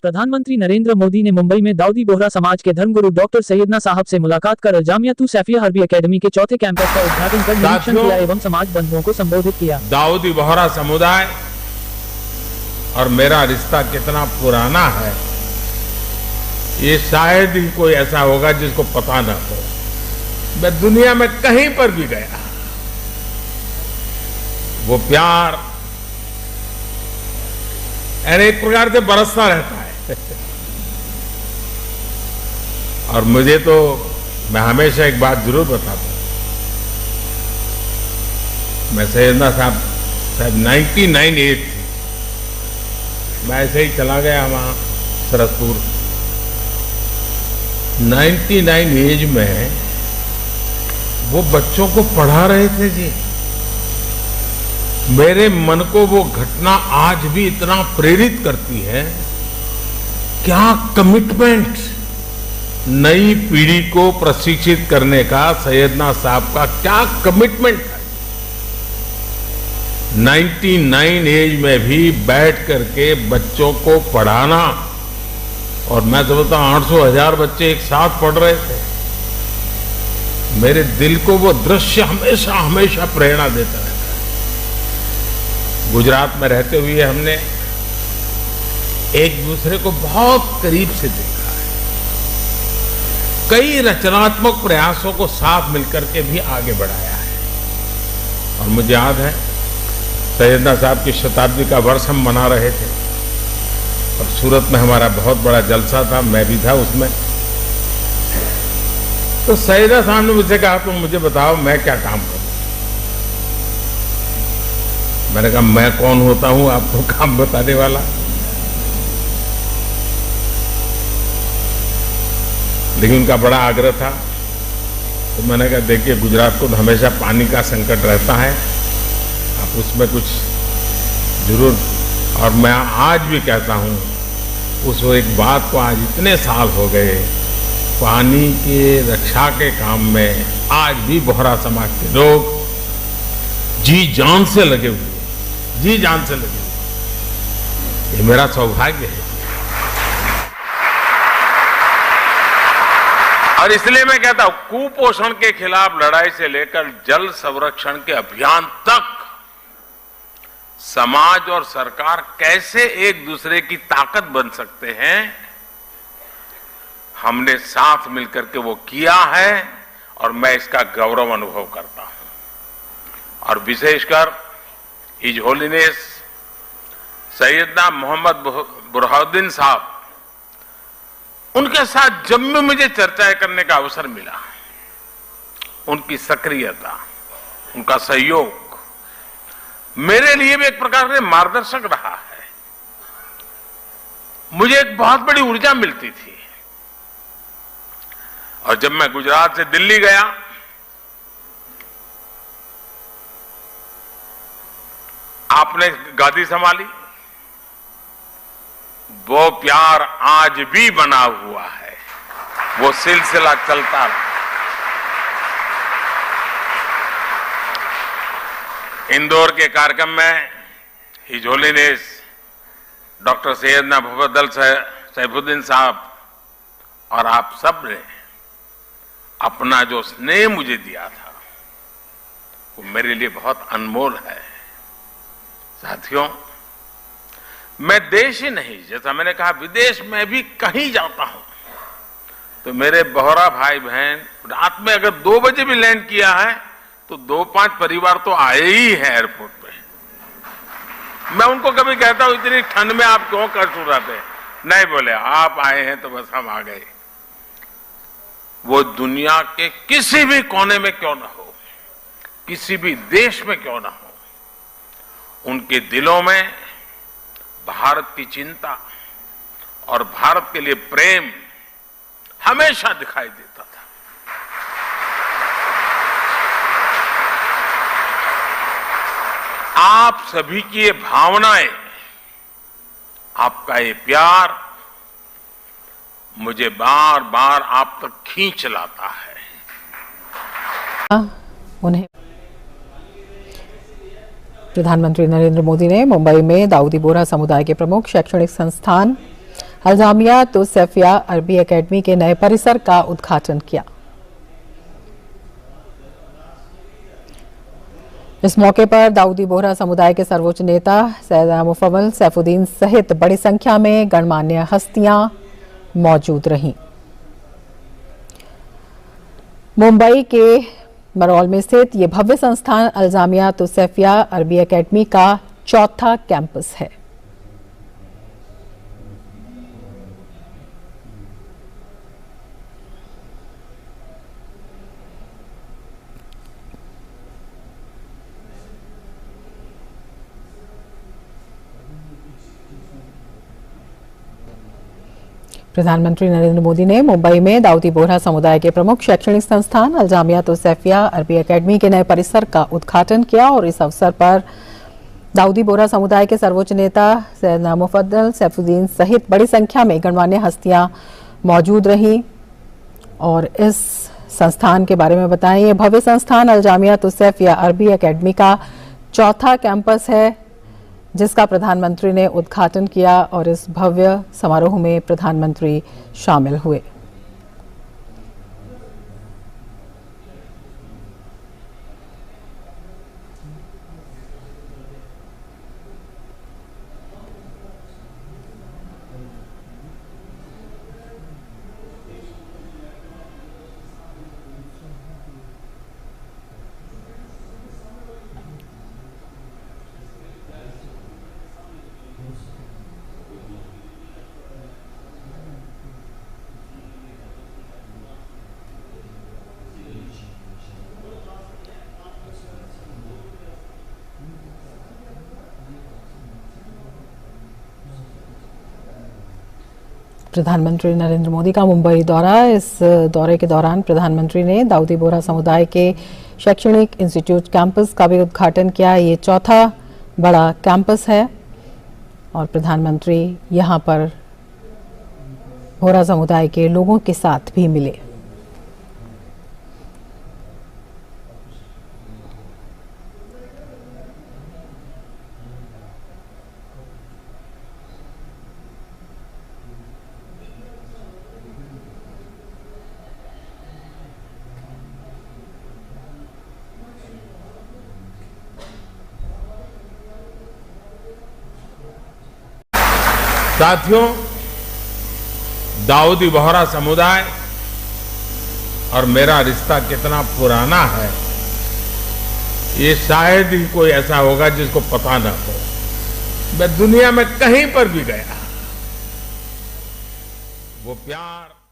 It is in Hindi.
प्रधानमंत्री नरेंद्र मोदी ने मुंबई में दाऊदी बोहरा समाज के धर्मगुरु डॉक्टर सैयदना साहब से मुलाकात कर जामिया सैफिया हर्बी एकेडमी के चौथे कैंपस का उद्घाटन कर निरीक्षण किया एवं समाज बंधुओं को संबोधित किया। दाऊदी बोहरा समुदाय और मेरा रिश्ता कितना पुराना है ये शायद ही कोई ऐसा होगा जिसको पता न हो। मैं दुनिया में कहीं पर भी गया, वो प्यार एक प्रकार से बरसता रहता है। और मुझे तो मैं हमेशा एक बात जरूर बताता हूं, मैं सैयदना साहब 99 एज थी, मैं ऐसे ही चला गया वहां सरसपुर। 99 एज में वो बच्चों को पढ़ा रहे थे जी। मेरे मन को वो घटना आज भी इतना प्रेरित करती है। क्या कमिटमेंट, नई पीढ़ी को प्रशिक्षित करने का सैयदना साहब का क्या कमिटमेंट है। 99 एज में भी बैठ करके बच्चों को पढ़ाना, और मैं समझता हूं 800,000 बच्चे एक साथ पढ़ रहे थे। मेरे दिल को वो दृश्य हमेशा हमेशा प्रेरणा देता है। गुजरात में रहते हुए हमने एक दूसरे को बहुत करीब से देखा है। कई रचनात्मक प्रयासों को साथ मिलकर के भी आगे बढ़ाया है। और मुझे याद है सैयदना साहब की शताब्दी का वर्ष हम मना रहे थे और सूरत में हमारा बहुत बड़ा जलसा था, मैं भी था उसमें। तो सैयदना साहब ने मुझसे कहा तुम मुझे बताओ मैं क्या काम करूं। मैंने कहा मैं कौन होता हूं आपको काम बताने वाला। लेकिन उनका बड़ा आग्रह था, तो मैंने कहा देखिए गुजरात को तो हमेशा पानी का संकट रहता है, आप उसमें कुछ जरूर। और मैं आज भी कहता हूं उस एक बात को, आज इतने साल हो गए, पानी के रक्षा के काम में आज भी बोहरा समाज के लोग जी जान से लगे हुए, जी जान से लगे हुए। ये मेरा सौभाग्य है। और इसलिए मैं कहता हूं कुपोषण के खिलाफ लड़ाई से लेकर जल संरक्षण के अभियान तक समाज और सरकार कैसे एक दूसरे की ताकत बन सकते हैं, हमने साथ मिलकर के वो किया है और मैं इसका गौरव अनुभव करता हूं। और विशेषकर हिज होलीनेस सैयदना मोहम्मद बुरहानुद्दीन साहब, उनके साथ जब भी मुझे चर्चाएं करने का अवसर मिला, उनकी सक्रियता, उनका सहयोग मेरे लिए भी एक प्रकार से मार्गदर्शक रहा है। मुझे एक बहुत बड़ी ऊर्जा मिलती थी। और जब मैं गुजरात से दिल्ली गया, आपने गादी संभाली, वो प्यार आज भी बना हुआ है, वो सिलसिला चलता रहा। इंदौर के कार्यक्रम में his holiness doctor Syedna Mufaddal Saifuddin साहब और आप सब ने अपना जो स्नेह मुझे दिया था, वो मेरे लिए बहुत अनमोल है। साथियों, मैं देश ही नहीं, जैसा मैंने कहा विदेश में भी कहीं जाता हूं तो मेरे बोहरा भाई बहन रात में अगर 2 बजे भी लैंड किया है तो 2-5 परिवार तो आए ही है एयरपोर्ट पे। मैं उनको कभी कहता हूं इतनी ठंड में आप क्यों कष्ट उठाते? नहीं, बोले आप आए हैं तो बस हम आ गए। वो दुनिया के किसी भी कोने में क्यों ना हो, किसी भी देश में क्यों ना हो, उनके दिलों में भारत की चिंता और भारत के लिए प्रेम हमेशा दिखाई देता था। आप सभी की ये भावनाएं, आपका ये प्यार मुझे बार बार आप तक खींच लाता है। उन्हें प्रधानमंत्री नरेंद्र मोदी ने मुंबई में दाऊदी बोहरा समुदाय के प्रमुख शैक्षणिक संस्थान अल्जामिया तुसैफिया अरबी एकेडमी के नए परिसर का उद्घाटन किया। इस मौके पर दाऊदी बोहरा समुदाय के सर्वोच्च नेता सैयदा मुफव्वल सैफुद्दीन सहित बड़ी संख्या में गणमान्य हस्तियां मौजूद रहीं। मुंबई के मरौल में स्थित ये भव्य संस्थान अल्जामिया तुसैफिया अरबी एकेडमी का चौथा कैंपस है। प्रधानमंत्री नरेंद्र मोदी ने मुंबई में दाऊदी बोहरा समुदाय के प्रमुख शैक्षणिक संस्थान अल्जामिया तुसैफिया अरबी एकेडमी के नए परिसर का उद्घाटन किया और इस अवसर पर दाऊदी बोहरा समुदाय के सर्वोच्च नेता सैयदा मुफव्वल सैफुद्दीन सहित बड़ी संख्या में गणमान्य हस्तियां मौजूद रहीं। और इस संस्थान के बारे में बताएं, ये भव्य संस्थान अल्जामिया तुसैफिया अरबी एकेडमी का चौथा कैंपस है जिसका प्रधानमंत्री ने उद्घाटन किया और इस भव्य समारोह में प्रधानमंत्री शामिल हुए। प्रधानमंत्री नरेंद्र मोदी का मुंबई दौरा। इस दौरे के दौरान प्रधानमंत्री ने दाऊदी बोहरा समुदाय के शैक्षणिक इंस्टीट्यूट कैंपस का भी उद्घाटन किया। ये चौथा बड़ा कैंपस है और प्रधानमंत्री यहां पर बोहरा समुदाय के लोगों के साथ भी मिले। साथियों, दाऊदी बोहरा समुदाय और मेरा रिश्ता कितना पुराना है, ये शायद ही कोई ऐसा होगा जिसको पता न हो। मैं दुनिया में कहीं पर भी गया, वो प्यार